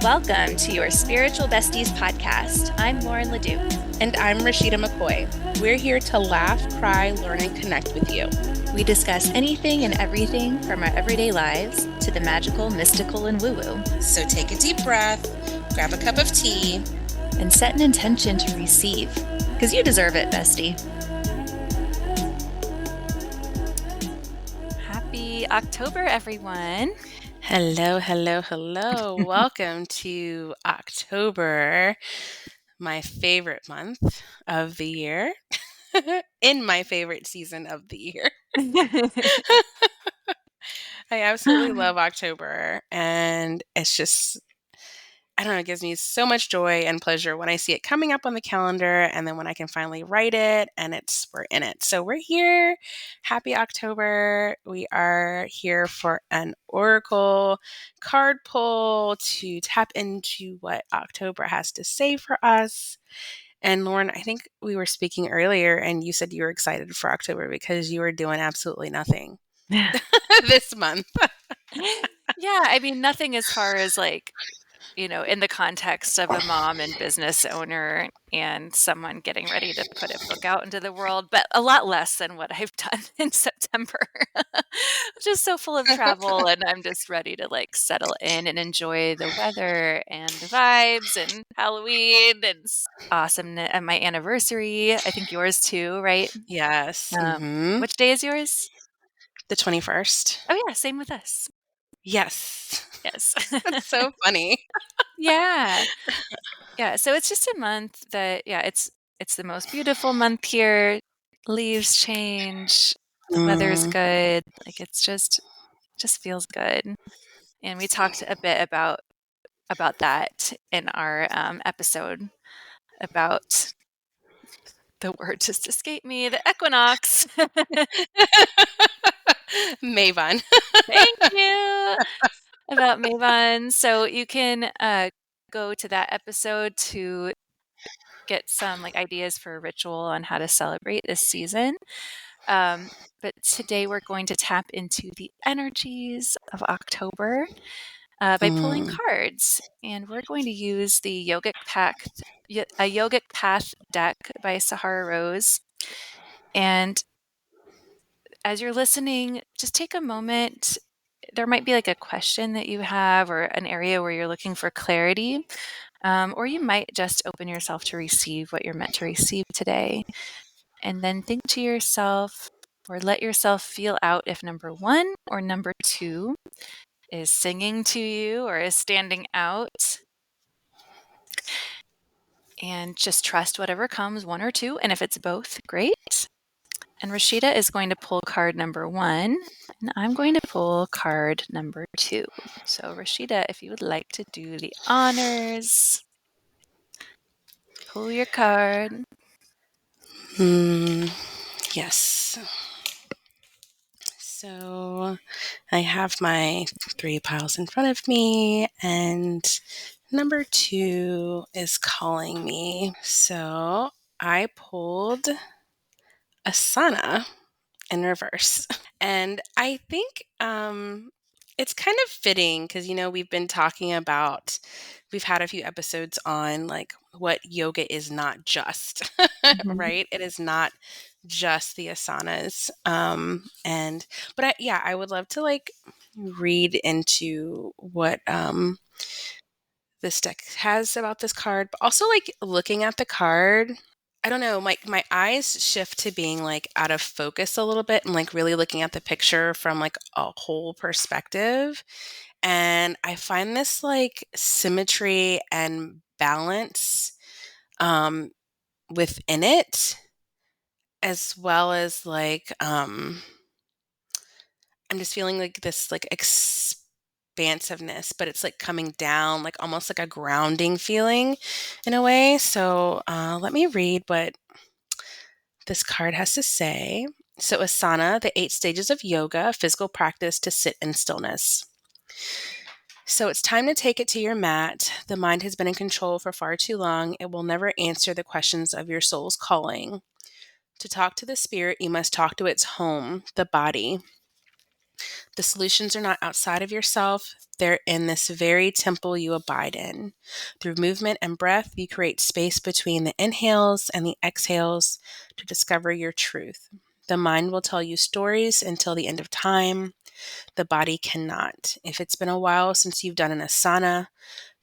Welcome to Your Spiritual Besties Podcast. I'm Lauren Ledoux. And I'm Rashida McCoy. We're here to laugh, cry, learn, and connect with you. We discuss anything and everything from our everyday lives to the magical, mystical, and woo-woo. So take a deep breath, grab a cup of tea, and set an intention to receive, because you deserve it, bestie. Happy October, everyone. Hello, hello, hello. Welcome to October, my favorite month of the year, in my favorite season of the year. I absolutely love October, and it's just, I don't know, it gives me so much joy and pleasure when I see it coming up on the calendar, and then when I can finally write it and we're in it. So we're here. Happy October. We are here for an oracle card pull to tap into what October has to say for us. And Lauren, I think we were speaking earlier and you said you were excited for October because you were doing absolutely nothing this month. Yeah, I mean, nothing as far as in the context of a mom and business owner and someone getting ready to put a book out into the world, but a lot less than what I've done in September. Just so full of travel, and I'm just ready to settle in and enjoy the weather and the vibes and Halloween and awesomeness and my anniversary. I think yours too, right? Yes. Which day is yours? The 21st. Oh yeah, same with us. Yes. Yes. That's so funny. Yeah. Yeah. So it's just a month that, it's the most beautiful month here. Leaves change. The weather's good. It's just feels good. And we talked a bit about that in our episode about the word just escaped me, the equinox. Maven. Thank you. About Maven. So you can go to that episode to get some ideas for a ritual on how to celebrate this season. But today we're going to tap into the energies of October by pulling cards. And we're going to use the A Yogic Path Deck by Sahara Rose. And as you're listening, just take a moment. There might be a question that you have or an area where you're looking for clarity. Or you might just open yourself to receive what you're meant to receive today. And then think to yourself or let yourself feel out if number 1 or number 2 is singing to you or is standing out. And just trust whatever comes, 1 or 2. And if it's both, great. And Rashida is going to pull card number 1, and I'm going to pull card number 2. So Rashida, if you would like to do the honors, pull your card. Yes. So I have my 3 piles in front of me, and number 2 is calling me. So I pulled Asana in reverse. And I think it's kind of fitting because, we've been talking about, we've had a few episodes on what yoga is not just, right? It is not just the asanas. I would love to read into what this deck has about this card, but also looking at the card. I don't know, my eyes shift to being out of focus a little bit and really looking at the picture from a whole perspective. And I find this symmetry and balance within it, as well as I'm just feeling this expansiveness, but it's coming down, almost a grounding feeling in a way. So let me read what this card has to say. So asana, the 8 stages of yoga, physical practice to sit in stillness. So it's time to take it to your mat. The mind has been in control for far too long. It will never answer the questions of your soul's calling. To talk to the spirit, you must talk to its home, the body. The solutions are not outside of yourself, they're in this very temple you abide in. Through movement and breath, you create space between the inhales and the exhales to discover your truth. The mind will tell you stories until the end of time. The body cannot. If it's been a while since you've done an asana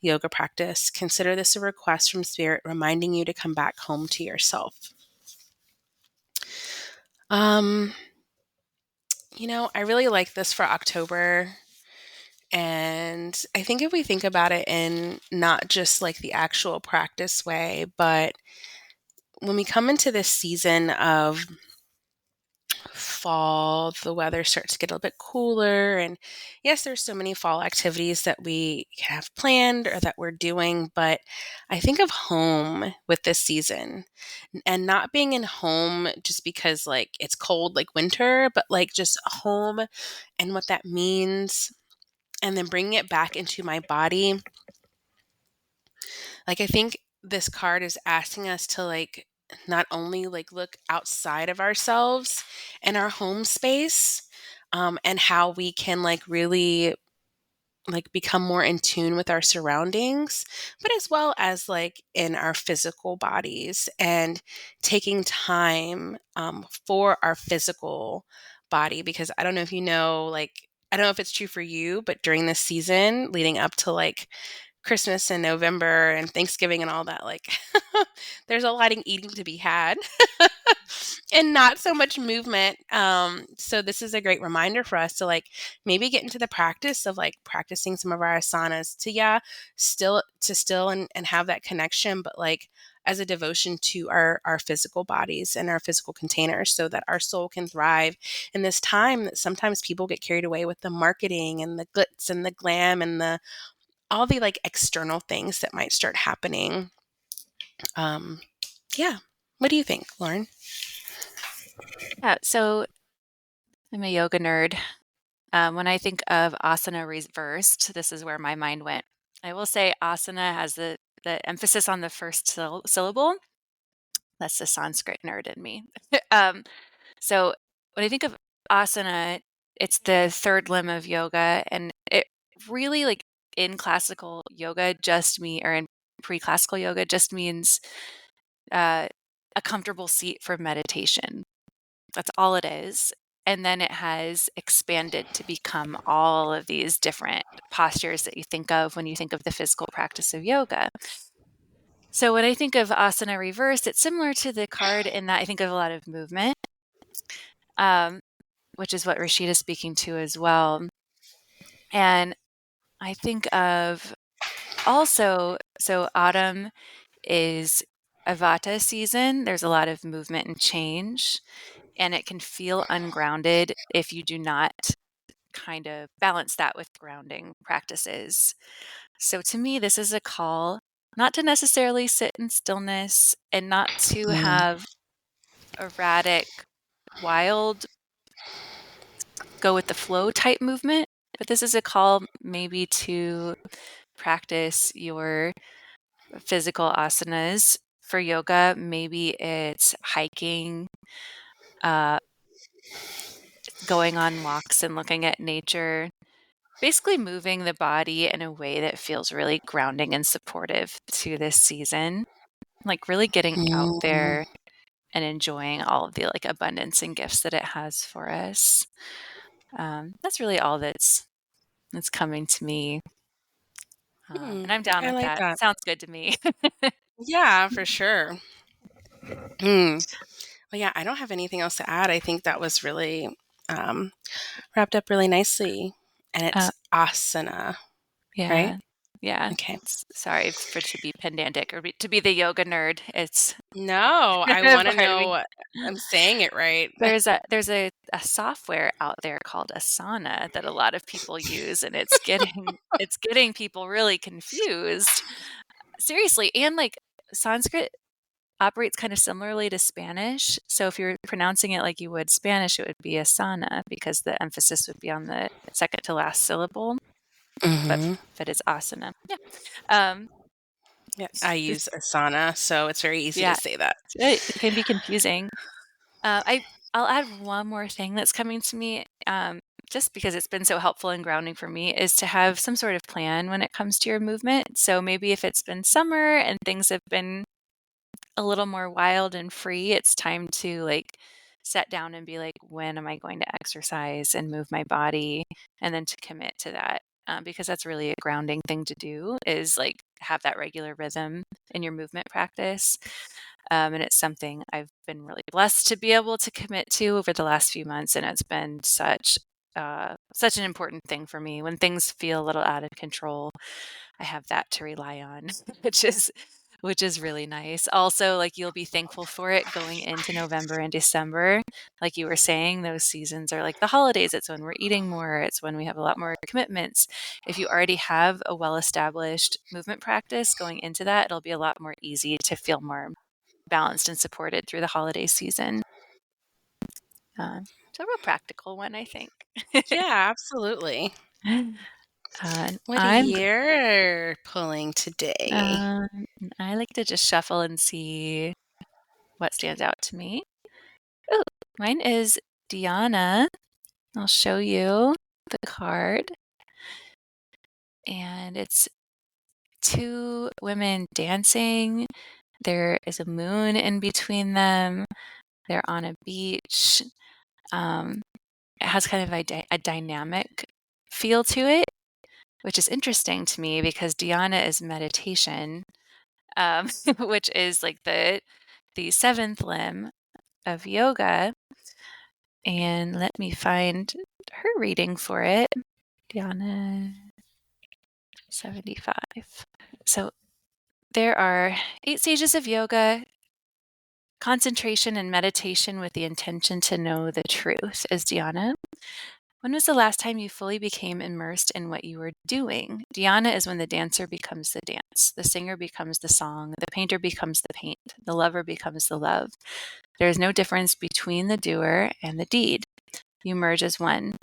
yoga practice, consider this a request from Spirit reminding you to come back home to yourself. Um, I really like this for October. And I think if we think about it in not just like the actual practice way, but when we come into this season of fall, the weather starts to get a little bit cooler. And yes, there's so many fall activities that we can have planned or that we're doing. But I think of home with this season and not being in home just because like it's cold, like winter, but like just home and what that means. And then bringing it back into my body. Like, I think this card is asking us to like not only like look outside of ourselves and our home space, and how we can like really like become more in tune with our surroundings, but as well as like in our physical bodies and taking time for our physical body. Because I don't know if you know, like, I don't know if it's true for you, but during this season leading up to like Christmas and November and Thanksgiving and all that, like there's a lot of eating to be had and not so much movement. So this is a great reminder for us to like maybe get into the practice of like practicing some of our asanas to still and have that connection, but like as a devotion to our physical bodies and our physical containers so that our soul can thrive in this time that sometimes people get carried away with the marketing and the glitz and the glam and the all the like external things that might start happening. Um, yeah. What do you think, Lauren? Yeah, so I'm a yoga nerd. When I think of asana reversed, this is where my mind went. I will say asana has the emphasis on the first syllable. That's the Sanskrit nerd in me. um, so when I think of asana, it's the third limb of yoga, and it really like in classical yoga or in pre-classical yoga just means uh, a comfortable seat for meditation. That's all it is. And then it has expanded to become all of these different postures that you think of when you think of the physical practice of yoga. So when I think of asana reversed, it's similar to the card in that I think of a lot of movement, um, which is what Rashida's speaking to as well. And I think of also, so autumn is a Vata season. There's a lot of movement and change, and it can feel ungrounded if you do not kind of balance that with grounding practices. So to me, this is a call not to necessarily sit in stillness and not to Mm. have erratic, wild, go with the flow type movement, but this is a call maybe to practice your physical asanas. For yoga, maybe it's hiking, uh, going on walks and looking at nature, basically moving the body in a way that feels really grounding and supportive to this season, like really getting out Mm. there and enjoying all of the like abundance and gifts that it has for us. That's really all that's coming to me, and I'm down I with like that. that. Sounds good to me. Yeah, for sure. Mm. Well, yeah, I don't have anything else to add. I think that was really um, wrapped up really nicely. And uh, it's asana, right? yeah, yeah. Okay. Sorry for to be pedantic or to be the yoga nerd. It's No, I want to pardon me. know I'm saying it right. There's a software out there called Asana that a lot of people use, and it's getting people really confused. Seriously, and like Sanskrit operates kind of similarly to Spanish. So if you're pronouncing it like you would Spanish, it would be asana because the emphasis would be on the second to last syllable, but Hmm. but it's asana. Yeah. Um, Yeah, I use just Asana, so it's very easy to yeah, say that. it can be confusing. I I'll add one more thing that's coming to me. just because it's been so helpful and grounding for me, is to have some sort of plan when it comes to your movement. So maybe if it's been summer and things have been a little more wild and free, it's time to like set down and be like, when am I going to exercise and move my body? And then to commit to that. Because that's really a grounding thing to do, is like have that regular rhythm in your movement practice. And it's something I've been really blessed to be able to commit to over the last few months. And it's been such an important thing for me. When things feel a little out of control, I have that to rely on, which is really nice. Also, like, you'll be thankful for it going into November and December. Like you were saying, those seasons are like the holidays. It's when we're eating more. It's when we have a lot more commitments. If you already have a well-established movement practice going into that, it'll be a lot more easy to feel more balanced and supported through the holiday season. So a real practical one, I think. Yeah, absolutely. What are I'm you pulling today? um, I like to just shuffle and see what stands out to me. Oh, mine is Diana. I'll show you the card. And it's two women dancing. There is a moon in between them. They're on a beach. It has kind of a dynamic feel to it, which is interesting to me because Dhyana is meditation, which is like the seventh limb of yoga. And let me find her reading for it. Dhyana 75. So there are 8 stages of yoga, concentration and meditation with the intention to know the truth, is Dhyana. When was the last time you fully became immersed in what you were doing? Dhyana is when the dancer becomes the dance, the singer becomes the song, the painter becomes the paint, the lover becomes the love. There is no difference between the doer and the deed. You merge as one.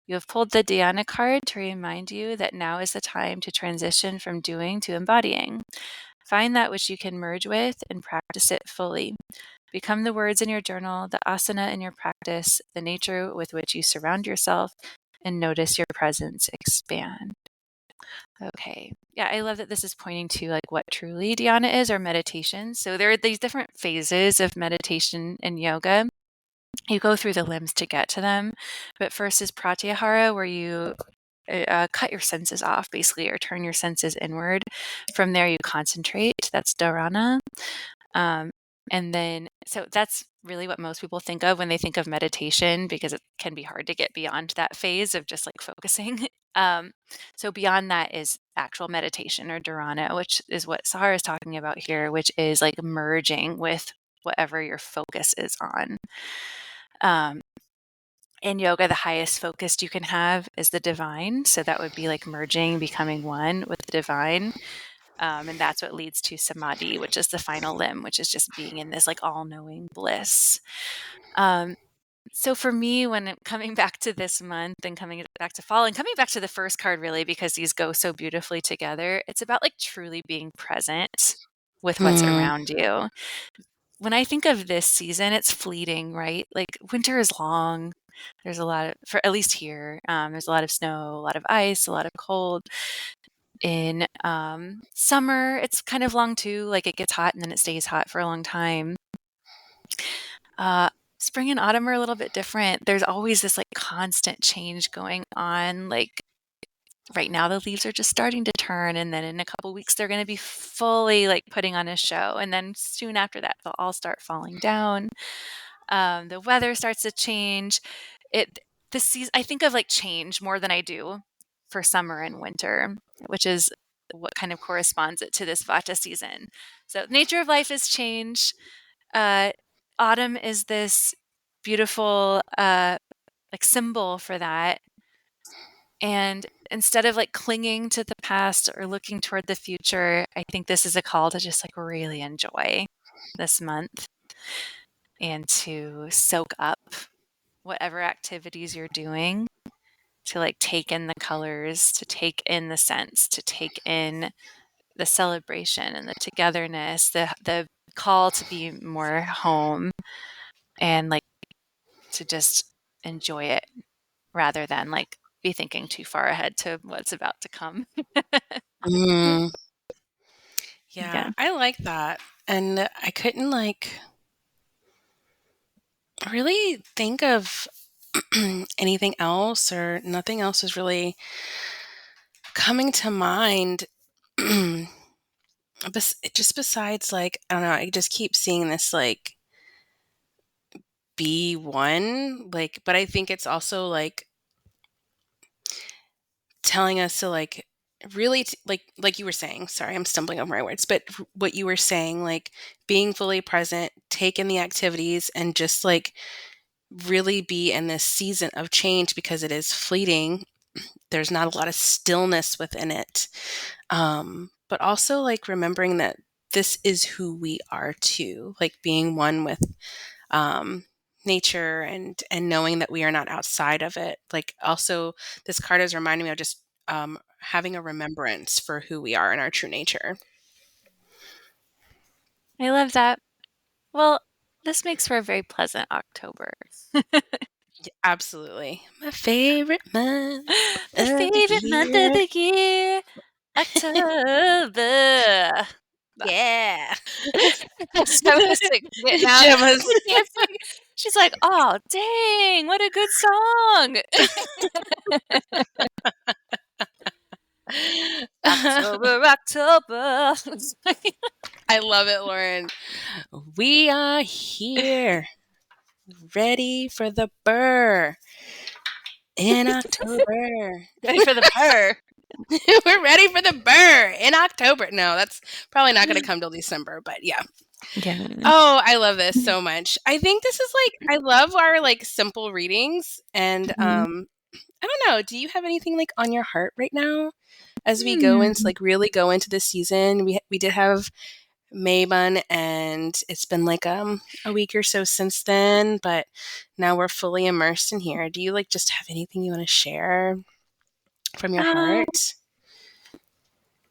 You have pulled the Dhyana card to remind you that now is the time to transition from doing to embodying. Find that which you can merge with and practice it fully. Become the words in your journal, the asana in your practice, the nature with which you surround yourself, and notice your presence expand. Okay. Yeah, I love that this is pointing to like what truly dhyana is, or meditation. So there are these different phases of meditation and yoga. You go through the limbs to get to them. But first is pratyahara, where you cut your senses off, basically, or turn your senses inward. From there, you concentrate. That's dharana. And then, so that's really what most people think of when they think of meditation, because it can be hard to get beyond that phase of just like focusing. So beyond that is actual meditation, or dharana, which is what Sahara is talking about here, which is like merging with whatever your focus is on. In yoga, the highest focus you can have is the divine. So that would be like merging, becoming one with the divine. And that's what leads to samadhi, which is the final limb, which is just being in this like all-knowing bliss. So for me, when coming back to this month and coming back to fall and coming back to the first card, really, because these go so beautifully together, it's about like truly being present with what's Hmm. around you. When I think of this season, it's fleeting, right? Like winter is long. There's a lot of, for at least here, there's a lot of snow, a lot of ice, a lot of cold. In summer, it's kind of long too. Like it gets hot and then it stays hot for a long time. Spring and autumn are a little bit different. There's always this like constant change going on. Like right now, the leaves are just starting to turn, and then in a couple weeks, they're going to be fully like putting on a show. And then soon after that, they'll all start falling down. The weather starts to change. It this season, I think of like change more than I do for summer and winter, which is what kind of corresponds it to this Vata season. So nature of life is change. Uh, Autumn is this beautiful like symbol for that. And instead of like clinging to the past or looking toward the future, I think this is a call to just like really enjoy this month and to soak up whatever activities you're doing, to like take in the colors, to take in the scents, to take in the celebration and the togetherness, the call to be more home, and like to just enjoy it rather than like be thinking too far ahead to what's about to come. Mm, yeah, Yeah. I like that. And I couldn't like really think of anything else, or nothing else is really coming to mind. Just besides, like, I don't know, I just keep seeing this like be one, like, but I think it's also like telling us to like really like you were saying, sorry, I'm stumbling over my words, but what you were saying, like being fully present, take in the activities, and just like really be in this season of change because it is fleeting. There's not a lot of stillness within it. But also like remembering that this is who we are too, like being one with um, nature, and knowing that we are not outside of it. Like also, this card is reminding me of just having a remembrance for who we are in our true nature. I love that. Well, this makes for a very pleasant October. Absolutely, my favorite month My of the favorite month of year. the year, October. Yeah, Gemma's like getting out. Gemma's. I can't sing. She's like, "Oh, dang, what a good song." October, October. I love it, Lauren. We are here, ready for the burr in October. Ready for the purr. We're ready for the burr in October. No, that's probably not going to come till December, but yeah. Yeah. Oh, I love this so much. I think this is like, I love our like simple readings, and Mhm. I don't know, do you have anything like on your heart right now as we go into Hmm. like really go into this season? We did have Maybun, and it's been like a week or so since then, but now we're fully immersed in here. Do you like just have anything you want to share from your Um, heart?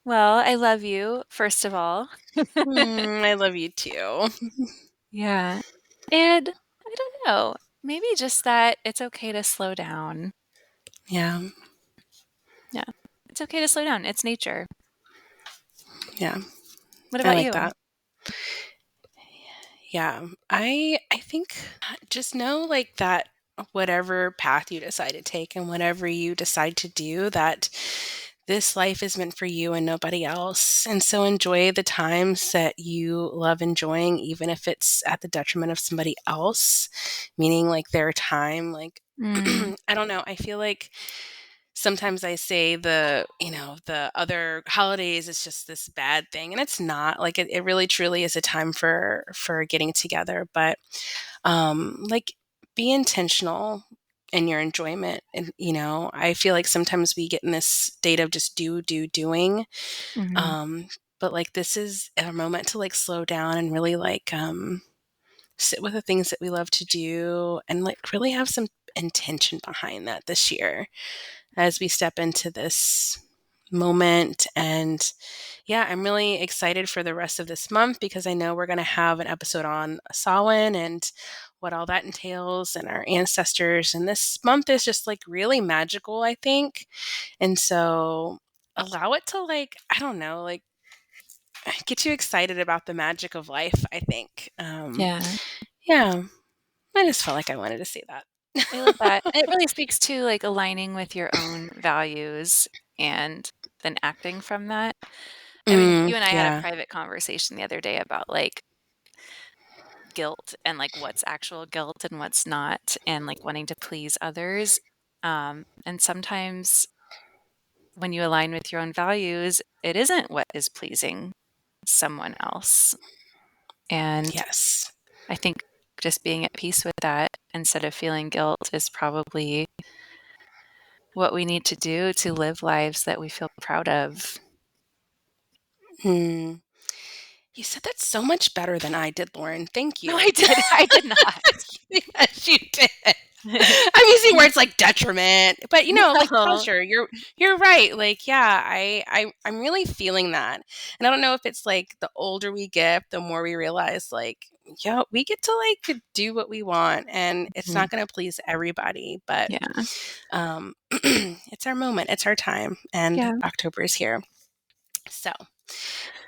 well, I love you, first of all. I love you too. Yeah. And I don't know, maybe just that it's okay to slow down. Yeah, Yeah. It's okay to slow down. It's nature. yeah, What I about like you? that. Yeah, I think just know like that whatever path you decide to take and whatever you decide to do, that this life is meant for you and nobody else. And so enjoy the times that you love enjoying, even if it's at the detriment of somebody else, meaning like their time. Like, Mm, I don't know. I feel like sometimes I say the other holidays is just this bad thing, and it's not. Like it really truly is a time for getting together, but like be intentional in your enjoyment. And I feel like sometimes we get in this state of just doing, mhm. um but like this is a moment to like slow down and really like sit with the things that we love to do, and like really have some intention behind that this year as we step into this moment. And yeah, I'm really excited for the rest of this month because I know we're going to have an episode on Samhain and what all that entails and our ancestors. And this month is just like really magical, I think. And so allow it to like, I don't know, like get you excited about the magic of life, I think. Yeah. Yeah, I just felt like I wanted to say that. I love that. And it really speaks to like aligning with your own values and then acting from that. I mean, you and I had a Yeah. private conversation the other day about like guilt and like what's actual guilt and what's not, and like wanting to please others. And sometimes when you align with your own values, it isn't what is pleasing someone else. And Yes. I think just being at peace with that instead of feeling guilt is probably what we need to do to live lives that we feel proud of. Hmm. You said that so much better than I did, Lauren. Thank you. No, I did not. Yes, you did. I'm using words like detriment, but like No. pleasure. You're right. Like, yeah, I'm really feeling that. And I don't know if it's like the older we get, the more we realize like, yeah, we get to like do what we want, and it's not going to please everybody, but Yeah. it's our moment, it's our time, and Yeah. October is here. So,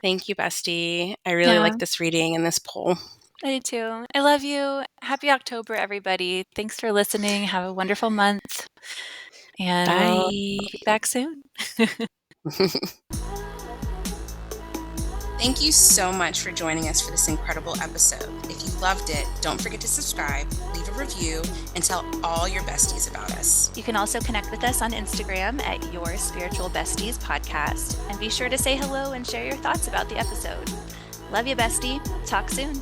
thank you, bestie. I really Yeah. like this reading and this poll. I do too. I love you. Happy October, everybody. Thanks for listening. Have a wonderful month. And we'll Bye. be back soon. Thank you so much for joining us for this incredible episode. If you loved it, don't forget to subscribe, leave a review, and tell all your besties about us. You can also connect with us on Instagram at Your Spiritual Besties Podcast. And be sure to say hello and share your thoughts about the episode. Love you, bestie. Talk soon.